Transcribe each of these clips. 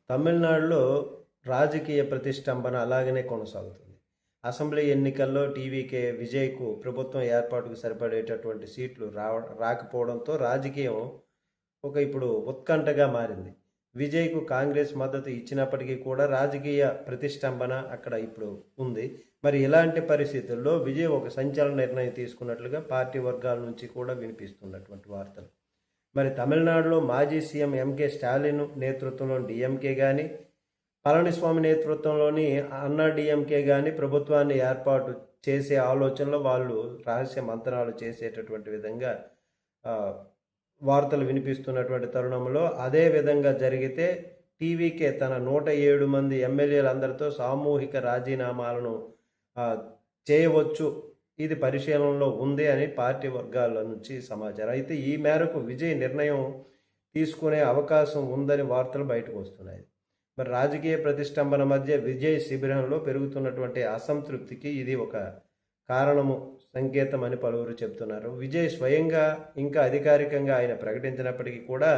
తమిళనాడులో రాజకీయ ప్రతిష్టంభన అలాగనే కొనసాగుతుంది. అసెంబ్లీ ఎన్నికల్లో టీవీకే విజయ్కు ప్రభుత్వం ఏర్పాటుకు సరిపడేటటువంటి సీట్లు రాకపోవడంతో రాజకీయం ఇప్పుడు ఉత్కంఠగా మారింది. విజయ్కు కాంగ్రెస్ మద్దతు ఇచ్చినప్పటికీ కూడా రాజకీయ ప్రతిష్టంభన అక్కడ ఇప్పుడు ఉంది. మరి ఇలాంటి పరిస్థితుల్లో విజయ్ ఒక సంచలన నిర్ణయం తీసుకున్నట్లుగా పార్టీ వర్గాల నుంచి కూడా వినిపిస్తున్నటువంటి వార్తలు. మరి తమిళనాడులో మాజీ సీఎం ఎంకే స్టాలిన్ నేతృత్వంలోని డిఎంకే కానీ, పళనిస్వామి నేతృత్వంలోని అన్నా డిఎంకే కానీ ప్రభుత్వాన్ని ఏర్పాటు చేసే ఆలోచనలో వాళ్ళు రహస్య మంతనాలు చేసేటటువంటి విధంగా వార్తలు వినిపిస్తున్నటువంటి తరుణంలో అదే విధంగా జరిగితే టీవీకే తన 107 మంది ఎమ్మెల్యేలందరితో సామూహిక రాజీనామాలను చేయవచ్చు, ఇది పరిశీలనలో ఉంది అని పార్టీ వర్గాల నుంచి సమాచారం. అయితే ఈ మేరకు విజయ్ నిర్ణయం తీసుకునే అవకాశం ఉందని వార్తలు బయటకు వస్తున్నాయి. మరి రాజకీయ ప్రతిష్టంభన మధ్య విజయ్ శిబిరంలో పెరుగుతున్నటువంటి అసంతృప్తికి ఇది ఒక కారణము, సంకేతం అని పలువురు చెబుతున్నారు. విజయ్ స్వయంగా ఇంకా అధికారికంగా ఆయన ప్రకటించినప్పటికీ కూడా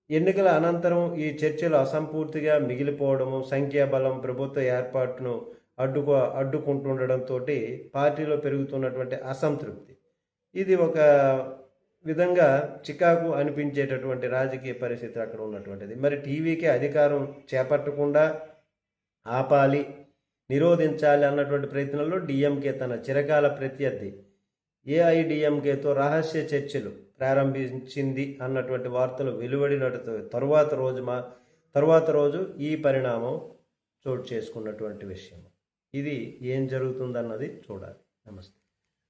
ఎన్నికల అనంతరం ఈ చర్చలు అసంపూర్తిగా మిగిలిపోవడము, సంఖ్యాబలం ప్రభుత్వ ఏర్పాటును అడ్డుకుంటుండడంతో పార్టీలో పెరుగుతున్నటువంటి అసంతృప్తి, ఇది ఒక విధంగా చికాకు అనిపించేటటువంటి రాజకీయ పరిస్థితి అక్కడ ఉన్నటువంటిది. మరి టీవీకి అధికారం చేపట్టకుండా ఆపాలి, నిరోధించాలి అన్నటువంటి ప్రయత్నంలో డిఎంకే తన చిరకాల ప్రత్యర్థి ఏఐడిఎంకేతో రహస్య చర్చలు ప్రారంభించింది అన్నటువంటి వార్తలు వెలువడినట్టు తరువాత రోజు ఈ పరిణామం చోటు చేసుకున్నటువంటి విషయం. ఇది ఏం జరుగుతుందన్నది చూడాలి. నమస్తే.